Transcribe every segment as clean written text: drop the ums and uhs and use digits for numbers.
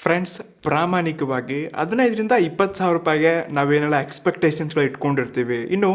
Friends, ಪ್ರಾಮಾಣಿಕವಾಗಿ 15,000-20,000 ರೂಪಾಯಿಗೆ ನಾವೇನೆಲ್ಲ ಎಕ್ಸ್ಪೆಕ್ಟೇಷನ್ಸ್ಗಳು ಇಟ್ಕೊಂಡಿರ್ತೀವಿ, ಇನ್ನು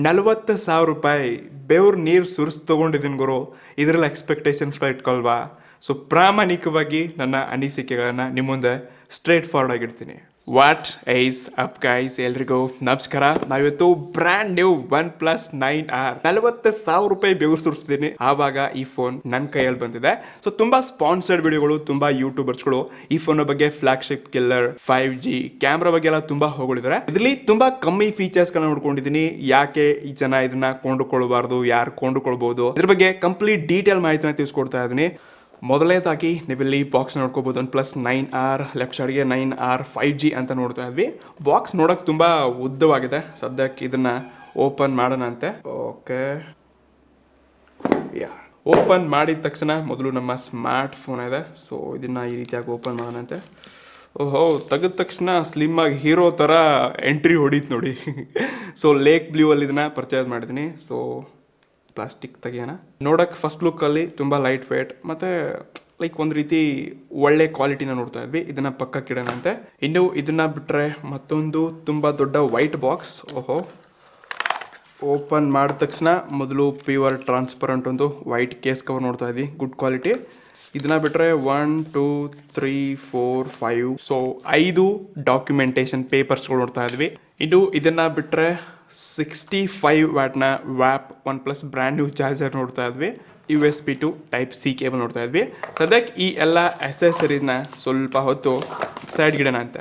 40,000 ರೂಪಾಯಿ ಬೆವ್ರು ನೀರು ಸುರಿಸಿ ತೊಗೊಂಡಿದ್ದೀನಿ ಗುರು, ಇದರೆಲ್ಲ ಎಕ್ಸ್ಪೆಕ್ಟೇಷನ್ಸ್ಗಳು ಇಟ್ಕೊಳ್ವಾ? ಸೊ ಪ್ರಾಮಾಣಿಕವಾಗಿ ನನ್ನ ಅನಿಸಿಕೆಗಳನ್ನು ನಿಮ್ಮ ಮುಂದೆ ಸ್ಟ್ರೇಟ್ ಫಾರ್ವರ್ಡ್ ಆಗಿರ್ತೀನಿ. ವಾಟ್ ಈಸ್ ಅಪ್ ಗೈಸ್, ಎಲ್ರಿಗೂ ನಮಸ್ಕಾರ. ನಾವಿವತ್ತು ಬ್ರ್ಯಾಂಡ್ ನ್ಯೂ OnePlus 9R 40,000 ರೂಪಾಯಿ ಬೆವರು ಸುರಿಸ್ತೀನಿ. ಆವಾಗ ಈ ಫೋನ್ ನನ್ನ ಕೈಯಲ್ಲಿ ಬಂದಿದೆ. ಸೊ ತುಂಬಾ ಸ್ಪಾನ್ಸರ್ಡ್ ವಿಡಿಯೋಗಳು, ತುಂಬಾ ಯೂಟ್ಯೂಬರ್ಸ್ಗಳು ಈ ಫೋನ್ ಬಗ್ಗೆ ಫ್ಲಾಗ್ಶಿಪ್ ಕಿಲ್ಲರ್, 5G ಕ್ಯಾಮ್ರಾ ಬಗ್ಗೆ ಎಲ್ಲ ತುಂಬಾ ಹೊಗಳಿದ್ದಾರೆ. ಇದರಲ್ಲಿ ತುಂಬಾ ಕಮ್ಮಿ ಫೀಚರ್ಸ್ ಗಳನ್ನ ನೋಡ್ಕೊಂಡಿದ್ದೀನಿ. ಯಾಕೆ ಈ ಜನ ಇದನ್ನ ಕೊಂಡುಕೊಳ್ಬಾರ್ದು, ಯಾರು ಕೊಂಡುಕೊಳ್ಬಹುದು, ಇದ್ರ ಬಗ್ಗೆ ಕಂಪ್ಲೀಟ್ ಡೀಟೇಲ್ ಮಾಹಿತಿನ ತಿಳಿಸ್ಕೊಡ್ತಾ ಇದ್ದೀನಿ. ಮೊದಲನೇದಾಗಿ ನೀವಿಲ್ಲಿ ಬಾಕ್ಸ್ ನೋಡ್ಕೋಬಹುದು. OnePlus 9R, ಲೆಫ್ಟ್ ಸೈಡ್ಗೆ 9R 5G ಅಂತ ನೋಡ್ತಾ ಇದ್ವಿ. ಬಾಕ್ಸ್ ನೋಡಕ್ ತುಂಬಾ ಉದ್ದವಾಗಿದೆ. ಸದ್ಯಕ್ಕೆ ಇದನ್ನ ಓಪನ್ ಮಾಡೋಣ ಅಂತೆ. ಓಕೆ, ಓಪನ್ ಮಾಡಿದ ತಕ್ಷಣ ಮೊದಲು ನಮ್ಮ ಸ್ಮಾರ್ಟ್ ಫೋನ್ ಇದೆ. ಸೊ ಇದನ್ನ ಈ ರೀತಿಯಾಗಿ ಓಪನ್ ಮಾಡೋಣ ಅಂತೆ. ಓಹೋ, ತೆಗೆದ ತಕ್ಷಣ ಸ್ಲಿಮ್ ಆಗಿ ಹೀರೋ ಥರ ಎಂಟ್ರಿ ಹೊಡೀತು ನೋಡಿ. ಸೊ ಲೇಕ್ ಬ್ಲೂ ಅಲ್ಲಿ ಇದನ್ನ ಪರ್ಚೇಸ್ ಮಾಡಿದ್ದೀನಿ. ಸೊ ಪ್ಲಾಸ್ಟಿಕ್ ತೆಗಿಯೋಣ. ನೋಡೋಕ್ಕೆ ಫಸ್ಟ್ ಲುಕ್ಕಲ್ಲಿ ತುಂಬ ಲೈಟ್ ವೇಟ್ ಮತ್ತು ಲೈಕ್ ಒಂದು ರೀತಿ ಒಳ್ಳೆ ಕ್ವಾಲಿಟಿನ ನೋಡ್ತಾ ಇದ್ವಿ. ಇದನ್ನು ಪಕ್ಕಕ್ಕೆ ಇಡೋಣ ಅಂತೆ. ಇನ್ನು ಇದನ್ನು ಬಿಟ್ಟರೆ ಮತ್ತೊಂದು ತುಂಬ ದೊಡ್ಡ ವೈಟ್ ಬಾಕ್ಸ್. ಓಹೋ, ಓಪನ್ ಮಾಡಿದ ತಕ್ಷಣ ಮೊದಲು ಪ್ಯೂರ್ ಟ್ರಾನ್ಸ್ಪರೆಂಟ್ ಒಂದು ವೈಟ್ ಕೇಸ್ ಕವರ್ ನೋಡ್ತಾ ಇದ್ವಿ, ಗುಡ್ ಕ್ವಾಲಿಟಿ. ಇದನ್ನ ಬಿಟ್ಟರೆ 1 2 3 4 5 ಸೊ 5 ಡಾಕ್ಯುಮೆಂಟೇಶನ್ ಪೇಪರ್ಸ್ಗಳು ನೋಡ್ತಾ ಇದ್ವಿ. ಇನ್ನು ಇದನ್ನ ಬಿಟ್ಟರೆ 65 ವ್ಯಾಟ್ನ ವ್ಯಾಪ್ OnePlus ಬ್ರ್ಯಾಂಡ್ ನ್ಯೂ ಚಾರ್ಜರ್ ನೋಡ್ತಾ ಇದ್ವಿ. USB to Type-C ಕೇಬಲ್ ನೋಡ್ತಾ ಇದ್ವಿ. ಸದ್ಯಕ್ಕೆ ಈ ಎಲ್ಲ ಅಸೆಸರೀಸ್ನ ಸ್ವಲ್ಪ ಹೊತ್ತು ಸೈಡ್ ಗಿಡೋಣ ಅಂತ.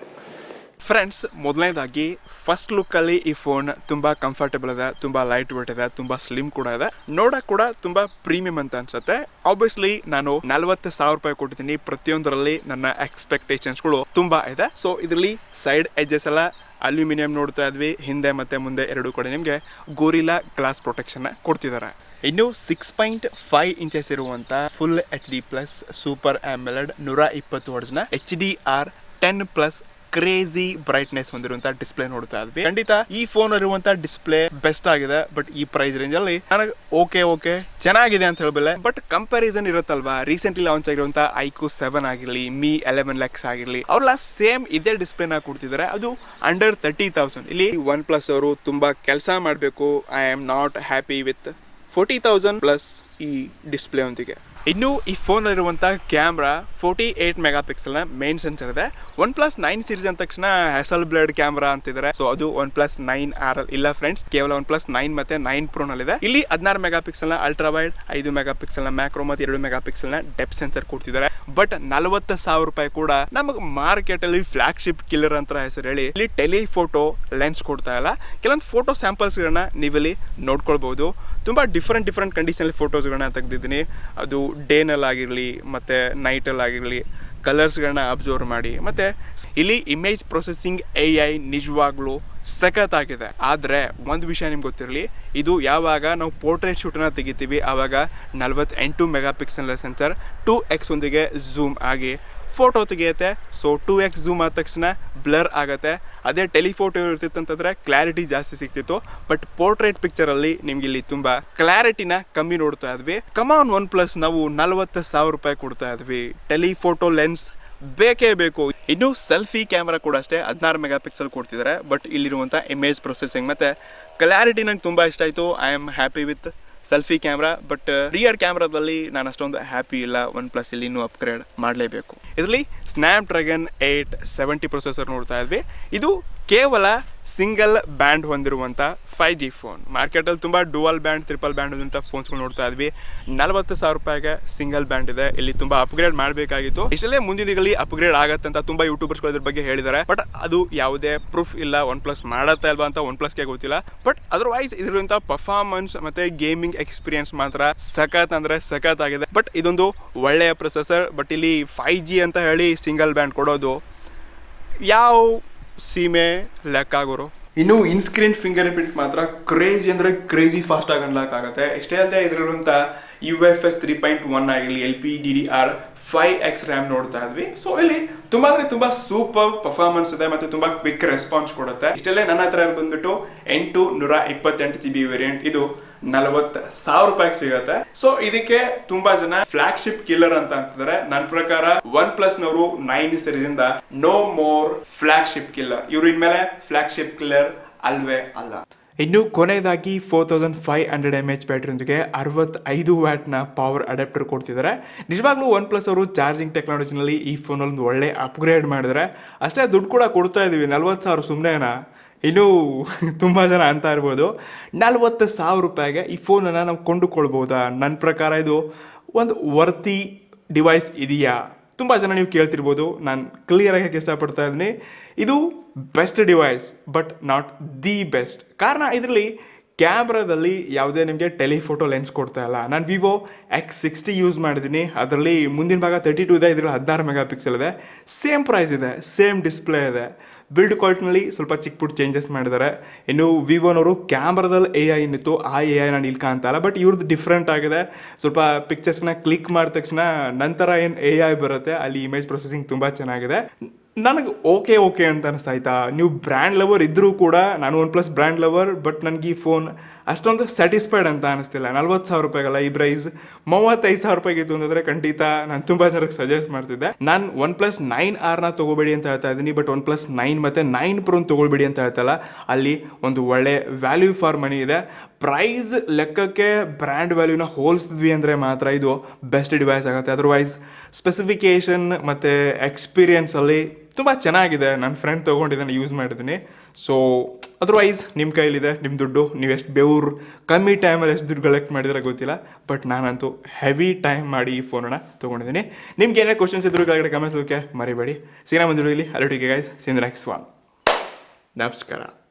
ಫ್ರೆಂಡ್ಸ್, ಮೊದಲನೇದಾಗಿ ಫಸ್ಟ್ ಲುಕ್ಕಲ್ಲಿ ಈ ಫೋನ್ ತುಂಬ ಕಂಫರ್ಟೇಬಲ್ ಇದೆ, ತುಂಬ ಲೈಟ್ ವೇಟ್ ಇದೆ, ತುಂಬ ಸ್ಲಿಮ್ ಕೂಡ ಇದೆ, ನೋಡೋಕೆ ಕೂಡ ತುಂಬ ಪ್ರೀಮಿಯಂ ಅಂತ ಅನ್ಸುತ್ತೆ. ಆಬ್ವಿಯಸ್ಲಿ ನಾನು 40,000 ರೂಪಾಯಿ ಕೊಟ್ಟಿದ್ದೀನಿ. ಪ್ರತಿಯೊಂದರಲ್ಲಿ ನನ್ನ ಎಕ್ಸ್ಪೆಕ್ಟೇಷನ್ಸ್ಗಳು ತುಂಬ ಇದೆ. ಸೊ ಇದರಲ್ಲಿ ಸೈಡ್ ಎಡ್ಜಸ್ ಎಲ್ಲ ಅಲ್ಯೂಮಿನಿಯಂ ನೋಡ್ತಾ ಇದ್ವಿ. ಹಿಂದೆ ಮತ್ತು ಮುಂದೆ ಎರಡು ಕಡೆ ನಿಮಗೆ ಗೋರಿಲ್ಲಾ ಗ್ಲಾಸ್ ಪ್ರೊಟೆಕ್ಷನ್ನ ಕೊಡ್ತಿದ್ದಾರೆ. ಇನ್ನು 6.5 ಇಂಚಸ್ ಇರುವಂಥ ಫುಲ್ HD+ ಸೂಪರ್ AMOLED 120 ಹರ್ಟ್ಜ್ನ HDR10+ ಕ್ರೇಜಿ ಬ್ರೈಟ್ನೆಸ್ ಹೊಂದಿರುವಂತ ಡಿಸ್ಪ್ಲೇ ನೋಡ್ತಾ ಇದ್ವಿ. ಖಂಡಿತ ಈ ಫೋನ್ ಇರುವಂತ ಡಿಸ್ಪ್ಲೇ ಬೆಸ್ಟ್ ಆಗಿದೆ. ಬಟ್ ಈ ಪ್ರೈಸ್ ರೇಂಜ್ ಅಲ್ಲಿ ನನಗೆ ಓಕೆ ಚೆನ್ನಾಗಿದೆ ಅಂತ ಹೇಳಬಲ್ಲ. ಬಟ್ ಕಂಪ್ಯಾರಿಸನ್ ಇರುತ್ತಲ್ವಾ, ರೀಸೆಂಟ್ಲಿ ಲಾಂಚ್ ಆಗಿರುವಂತ iQOO 7 ಆಗಿರಲಿ, Mi 11 ಆಗಿರಲಿ, ಅವ್ರೆಲ್ಲ ಸೇಮ್ ಇದೇ ಡಿಸ್ಪ್ಲೇನ ಕೊಡ್ತಿದ್ದಾರೆ. ಅದು ಅಂಡರ್ 30,000. ಇಲ್ಲಿ OnePlus ಅವರು ತುಂಬಾ ಕೆಲಸ ಮಾಡಬೇಕು. I am not happy with 40,000+ ಈ ಡಿಸ್ಪ್ಲೇ ಒಂದಿಗೆ. ಇನ್ನು ಈ ಫೋನ್ ಇರುವಂಥ ಕ್ಯಾಮ್ರಾ 48 ಮೆಗಾಪಿಕ್ಸೆಲ್ನ ಮೇನ್ ಸೆನ್ಸರ್ ಇದೆ. OnePlus 9 ಸೀರೀಸ್ ಅಂದ ತಕ್ಷಣ ಹೆಸಲ್ ಬ್ಲೇಡ್ ಕ್ಯಾಮ್ರಾ ಅಂತಿದ್ದಾರೆ. ಸೊ ಅದು OnePlus 9R ಇಲ್ಲ ಫ್ರೆಂಡ್ಸ್, ಕೇವಲ OnePlus 9 ಮತ್ತೆ 9 Pro ನಲ್ಲಿದೆ. ಇಲ್ಲಿ 16 ಮೆಗಾಪಿಕ್ಸೆಲ್ನ ಅಲ್ಟ್ರಾ ವೈಡ್, 5 ಮೆಗಾಪಿಕ್ಸೆಲ್ನ ಮ್ಯಾಕ್ರೋ ಮತ್ತು 2 ಮೆಗಾಪಿಕ್ಸೆಲ್ನ ಡೆಪ್ತ್ ಸೆನ್ಸರ್ ಕೊಡ್ತಿದ್ದಾರೆ. ಬಟ್ 40,000 ರೂಪಾಯಿ ಕೂಡ ನಮಗೆ ಮಾರ್ಕೆಟ್ ಅಲ್ಲಿ ಫ್ಲಾಗ್ಶಿಪ್ ಕಿಲ್ಲರ್ ಅಂತ ಹೆಸರು ಹೇಳಿ ಇಲ್ಲಿ ಟೆಲಿಫೋಟೋ ಲೆನ್ಸ್ ಕೊಡ್ತಾ ಇಲ್ಲ. ಕೆಲವೊಂದು ಫೋಟೋ ಸ್ಯಾಂಪಲ್ಸ್ಗಳನ್ನ ನೀವಿಲ್ಲಿ ನೋಡ್ಕೊಳ್ಬಹುದು. ತುಂಬ ಡಿಫ್ರೆಂಟ್ ಕಂಡೀಷನ್ ಫೋಟೋಸ್ಗಳನ್ನ ತೆಗೆದಿದ್ದೀನಿ. ಅದು ಡೇನಲ್ಲಿ ಆಗಿರಲಿ ಮತ್ತು ನೈಟಲ್ಲಿ ಆಗಿರಲಿ ಕಲರ್ಸ್ಗಳನ್ನ ಅಬ್ಸರ್ವ್ ಮಾಡಿ. ಮತ್ತು ಇಲ್ಲಿ ಇಮೇಜ್ ಪ್ರೊಸೆಸಿಂಗ್ AI ನಿಜವಾಗ್ಲೂ ಸಖತ್ತಾಗಿದೆ. ಆದರೆ ಒಂದು ವಿಷಯ ನಿಮ್ಗೆ ಗೊತ್ತಿರಲಿ, ಇದು ಯಾವಾಗ ನಾವು ಪೋರ್ಟ್ರೇಟ್ ಶೂಟನ್ನ ತೆಗಿತೀವಿ ಆವಾಗ 48 ಮೆಗಾಪಿಕ್ಸೆಲ್ ಸೆನ್ಸರ್ 2x ಒಂದಿಗೆ ಝೂಮ್ ಆಗಿ ಫೋಟೋ ತೆಗೆಯುತ್ತೆ. ಸೊ 2x ಝೂಮ್ ಆದ ತಕ್ಷಣ ಬ್ಲರ್ ಆಗುತ್ತೆ. ಅದೇ ಟೆಲಿಫೋಟೋ ಇರ್ತಿತ್ತು ಅಂತಂದರೆ ಕ್ಲಾರಿಟಿ ಜಾಸ್ತಿ ಸಿಗ್ತಿತ್ತು. ಬಟ್ ಪೋರ್ಟ್ರೇಟ್ ಪಿಕ್ಚರಲ್ಲಿ ನಿಮ್ಗೆ ಇಲ್ಲಿ ತುಂಬ ಕ್ಲಾರಿಟಿನ ಕಮ್ಮಿ ನೋಡ್ತಾ ಇದ್ವಿ. ಕಮಾನ್ OnePlus, ನಾವು 40,000 ರೂಪಾಯಿ ಕೊಡ್ತಾ ಇದ್ವಿ. ಟೆಲಿಫೋಟೋ ಲೆನ್ಸ್ ಬೇಕೇ ಬೇಕು. ಇನ್ನು ಸೆಲ್ಫಿ ಕ್ಯಾಮ್ರಾ ಕೂಡ ಅಷ್ಟೇ 16 ಮೆಗಾಪಿಕ್ಸೆಲ್ ಕೊಡ್ತಿದ್ದಾರೆ. ಬಟ್ ಇಲ್ಲಿರುವಂಥ ಇಮೇಜ್ ಪ್ರೊಸೆಸಿಂಗ್ ಮತ್ತು ಕ್ಲಾರಿಟಿ ನಂಗೆ ತುಂಬ ಇಷ್ಟ ಆಯಿತು. I am happy with selfie camera. But rear ಕ್ಯಾಮ್ರಾದಲ್ಲಿ ನಾನು ಅಷ್ಟೊಂದು ಹ್ಯಾಪಿ ಇಲ್ಲ. OnePlus ಇಲ್ಲಿ ಇನ್ನೂ ಅಪ್ಗ್ರೇಡ್ ಮಾಡಲೇಬೇಕು. ಇದರಲ್ಲಿ ಸ್ನ್ಯಾಪ್ಡ್ರ್ಯಾಗನ್ 870 ಪ್ರೊಸೆಸರ್ ನೋಡ್ತಾ ಇದ್ವಿ. ಇದು ಕೇವಲ ಸಿಂಗಲ್ ಬ್ಯಾಂಡ್ ಹೊಂದಿರುವಂಥ 5G ಫೋನ್. ಮಾರ್ಕೆಟಲ್ಲಿ ತುಂಬ ಡುವಲ್ ಬ್ಯಾಂಡ್, ಟ್ರಿಪಲ್ ಬ್ಯಾಂಡ್ ಹೊಂದಿರುವಂಥ ಫೋನ್ಸ್ಗಳು ನೋಡ್ತಾ ಇದ್ವಿ. 40,000 ರೂಪಾಯಿಗೆ ಸಿಂಗಲ್ ಬ್ಯಾಂಡ್ ಇದೆ. ಇಲ್ಲಿ ತುಂಬ ಅಪ್ಗ್ರೇಡ್ ಮಾಡಬೇಕಾಗಿತ್ತು. ಇಷ್ಟಲ್ಲೇ ಮುಂದಿನ ದಿನಗಳಲ್ಲಿ ಅಪ್ಗ್ರೇಡ್ ಆಗತ್ತೆ ಅಂತ ತುಂಬ ಯೂಟ್ಯೂಬರ್ಸ್ಗಳು ಇದ್ರ ಬಗ್ಗೆ ಹೇಳಿದ್ದಾರೆ. ಬಟ್ ಅದು ಯಾವುದೇ ಪ್ರೂಫ್ ಇಲ್ಲ. OnePlus ಮಾಡತ್ತಾ ಇಲ್ವಾ ಅಂತ OnePlusಗೆ ಗೊತ್ತಿಲ್ಲ. ಬಟ್ ಅದರ್ವೈಸ್ ಇದರಿಂದ ಪರ್ಫಾರ್ಮೆನ್ಸ್ ಮತ್ತು ಗೇಮಿಂಗ್ ಎಕ್ಸ್ಪೀರಿಯನ್ಸ್ ಮಾತ್ರ ಸಖತ್ ಅಂದರೆ ಸಖತ್ ಆಗಿದೆ. ಬಟ್ ಇದೊಂದು ಒಳ್ಳೆಯ ಪ್ರೊಸೆಸರ್. ಬಟ್ ಇಲ್ಲಿ 5G ಅಂತ ಹೇಳಿ ಸಿಂಗಲ್ ಬ್ಯಾಂಡ್ ಕೊಡೋದು ಯಾವ ಸೀಮೆ ಲೆಕ್ಕ ಆಗೋರು. ಇನ್ನು ಇನ್ಸ್ಕ್ರೀನ್ ಫಿಂಗರ್ ಪ್ರಿಂಟ್ ಮಾತ್ರ ಕ್ರೇಜಿ ಅಂದರೆ ಕ್ರೇಜಿ ಫಾಸ್ಟ್ ಆಗಿ ಅನ್ಲಾಕ್ ಆಗುತ್ತೆ. ಎಷ್ಟೇ ಅಂತ ಇದರಲ್ಲಿರುವಂಥ UFS 3.1 ಆಗಿರಲಿ, LPDDR5X ರ್ಯಾಮ್ ನೋಡ್ತಾ ಇದ್ವಿ. ಸೊ ಇಲ್ಲಿ ತುಂಬ ಅಂದರೆ ತುಂಬ ಸೂಪರ್ ಪರ್ಫಾರ್ಮೆನ್ಸ್ ಇದೆ ಮತ್ತು ತುಂಬ ಕ್ವಿಕ್ ರೆಸ್ಪಾನ್ಸ್ ಕೊಡುತ್ತೆ. ಇಷ್ಟಲ್ಲೇ ನನ್ನ ಹತ್ರ ಬಂದ್ಬಿಟ್ಟು 828 GB ವೇರಿಯಂಟ್. ಇದು 40,000 ರೂಪಾಯಿಗೆ ಸಿಗುತ್ತೆ. ಸೊ ಇದಕ್ಕೆ ತುಂಬಾ ಜನ ಫ್ಲಾಗ್ಶಿಪ್ ಕಿಲ್ಲರ್ ಅಂತ ಅಂತಿದ್ದಾರೆ. ನನ್ನ ಪ್ರಕಾರ ಒನ್ ಪ್ಲಸ್ ನವರು 9 ಸೀರೀಸ್ ಇಂದ ನೋ ಮೋರ್ ಫ್ಲಾಗ್ಶಿಪ್ ಕಿಲ್ಲರ್. ಇವ್ರು ಇನ್ಮೇಲೆ ಫ್ಲಾಗ್ಶಿಪ್ ಕಿಲ್ಲರ್ ಅಲ್ವೇ ಅಲ್ಲ. ಇನ್ನು ಕೊನೆಯದಾಗಿ 4500 mAh ಬ್ಯಾಟ್ರಿಯೊಂದಿಗೆ 65 ವ್ಯಾಟ್ನ ಪವರ್ ಅಡಾಪ್ಟರ್ ಕೊಡ್ತಿದ್ದಾರೆ. ನಿಜವಾಗ್ಲೂ ಒನ್ ಪ್ಲಸ್ ಅವರು ಚಾರ್ಜಿಂಗ್ ಟೆಕ್ನಾಲಜಿನಲ್ಲಿ ಈ ಫೋನಲ್ಲಿ ಒಂದು ಒಳ್ಳೆ ಅಪ್ಗ್ರೇಡ್ ಮಾಡಿದರೆ. ಅಷ್ಟೇ ದುಡ್ಡು ಕೂಡ ಕೊಡ್ತಾ ಇದೀವಿ, 40,000 ಸುಮ್ಮನೆನಾ? ಇನ್ನೂ ತುಂಬ ಜನ ಅಂತ ಇರ್ಬೋದು 40,000 ರೂಪಾಯಿಗೆ ಈ ಫೋನನ್ನು ನಾವು ಕೊಂಡುಕೊಳ್ಬೋದಾ? ನನ್ನ ಪ್ರಕಾರ ಇದು ಒಂದು ವರ್ತಿ ಡಿವೈಸ್ ಇದೆಯಾ? ತುಂಬ ಜನ ನೀವು ಕೇಳ್ತಿರ್ಬೋದು. ನಾನು ಕ್ಲಿಯರಾಗಿ ಹೇಗೆ ಇಷ್ಟಪಡ್ತಾ ಇದ್ದೀನಿ, ಇದು best device but not the best. ಕಾರಣ ಇದರಲ್ಲಿ ಕ್ಯಾಮ್ರಾದಲ್ಲಿ ಯಾವುದೇ ನಿಮಗೆ ಟೆಲಿಫೋಟೋ ಲೆನ್ಸ್ ಕೊಡ್ತಾ ಇಲ್ಲ. ನಾನು ವಿವೋ X60 ಯೂಸ್ ಮಾಡಿದ್ದೀನಿ. ಅದರಲ್ಲಿ ಮುಂದಿನ ಭಾಗ 32 ಇದೆ, ಇದರಲ್ಲಿ 16 ಮೆಗಾ ಪಿಕ್ಸೆಲ್ ಇದೆ. ಸೇಮ್ ಪ್ರೈಸ್ ಇದೆ, ಸೇಮ್ ಡಿಸ್ಪ್ಲೇ ಇದೆ. ಬಿಲ್ಡ್ ಕ್ವಾಲಿಟಿನಲ್ಲಿ ಸ್ವಲ್ಪ ಚಿಕ್ಕ ಪುಟ್ಟ ಚೇಂಜಸ್ ಮಾಡಿದ್ದಾರೆ. ಇನ್ನು ವಿವೋನವರು ಕ್ಯಾಮ್ರಾದಲ್ಲಿ AI ಏನಿತ್ತು ಆ AI ನಾನು ಇಲ್ಲಿ ಕಾಣ್ತಾ ಇಲ್ಲ, ಬಟ್ ಇವ್ರದ್ದು ಡಿಫ್ರೆಂಟ್ ಆಗಿದೆ. ಸ್ವಲ್ಪ ಪಿಕ್ಚರ್ಸ್ನ ಕ್ಲಿಕ್ ಮಾಡಿದ ತಕ್ಷಣ ನಂತರ ಏನು AI ಬರುತ್ತೆ, ಅಲ್ಲಿ ಇಮೇಜ್ ಪ್ರೊಸೆಸಿಂಗ್ ತುಂಬ ಚೆನ್ನಾಗಿದೆ. ನನಗೆ ಓಕೆ ಅಂತ ಅನಿಸ್ತಾಯ್ತಾ. ನೀವು ಬ್ರ್ಯಾಂಡ್ ಲವರ್ ಇದ್ದರೂ ಕೂಡ, ನಾನು one plus brand lover, but ನನಗೆ ಈ ಫೋನ್ ಅಷ್ಟೊಂದು ಸ್ಯಾಟಿಸ್ಫೈಡ್ ಅಂತ ಅನಿಸ್ತಿಲ್ಲ. 40,000 ರೂಪಾಯಿಗಲ್ಲ, ಈ ಪ್ರೈಸ್ 35,000 ರೂಪಾಯಿಗಿತ್ತು ಅಂತಂದರೆ ಖಂಡಿತ ನಾನು ತುಂಬ ಜನಕ್ಕೆ ಸಜೆಸ್ಟ್ ಮಾಡ್ತಿದ್ದೆ. ನಾನು ಒನ್ ಪ್ಲಸ್ 9R ತೊಗೋಬೇಡಿ ಅಂತ ಹೇಳ್ತಾ ಇದ್ದೀನಿ, ಬಟ್ ಒನ್ ಪ್ಲಸ್ 9 ಮತ್ತು 9 Pro ತೊಗೊಳ್ಬೇಡಿ ಅಂತ ಹೇಳ್ತಲ್ಲ. ಅಲ್ಲಿ ಒಂದು ಒಳ್ಳೆ ವ್ಯಾಲ್ಯೂ ಫಾರ್ ಮನಿ ಇದೆ. ಪ್ರೈಸ್ ಲೆಕ್ಕಕ್ಕೆ ಬ್ರ್ಯಾಂಡ್ ವ್ಯಾಲ್ಯೂನ ಹೋಲಿಸಿದ್ವಿ ಅಂದರೆ ಮಾತ್ರ ಇದು ಬೆಸ್ಟ್ ಡಿವೈಸ್ ಆಗುತ್ತೆ. ಅದರ್ವೈಸ್ ಸ್ಪೆಸಿಫಿಕೇಷನ್ ಮತ್ತು ಎಕ್ಸ್ಪೀರಿಯನ್ಸಲ್ಲಿ ತುಂಬ ಚೆನ್ನಾಗಿದೆ. ನನ್ನ ಫ್ರೆಂಡ್ ತೊಗೊಂಡಿದ್ದಾನೆ, ಯೂಸ್ ಮಾಡಿದ್ದೀನಿ. ಸೊ ಅದರ್ವೈಸ್ ನಿಮ್ಮ ಕೈಲಿದೆ, ನಿಮ್ಮ ದುಡ್ಡು, ನೀವು ಎಷ್ಟು ಬೆವ್ರು ಕಮ್ಮಿ ಟೈಮಲ್ಲಿ ಎಷ್ಟು ದುಡ್ಡು ಕಲೆಕ್ಟ್ ಮಾಡಿದ್ರೆ ಗೊತ್ತಿಲ್ಲ, ಬಟ್ ನಾನಂತೂ ಹೆವಿ ಟೈಮ್ ಮಾಡಿ ಈ ಫೋನನ್ನು ತೊಗೊಂಡಿದ್ದೀನಿ. ನಿಮ್ಗೆ ಏನೇ ಕ್ವಶನ್ಸ್ ಇದ್ರು ಕೆಳಗಡೆ ಕಮೆಂಟ್ಸ್ ಹೋಗಕ್ಕೆ ಮರಿಬೇಡಿ. ಸೀನಾ ಮಂದಿರಲಿ ಅಲ್ಲಿಗೆ ಗೈಸ್, ಸೀನ್ ನೆಕ್ಸ್ಟ್ ಒನ್. ನಮಸ್ಕಾರ.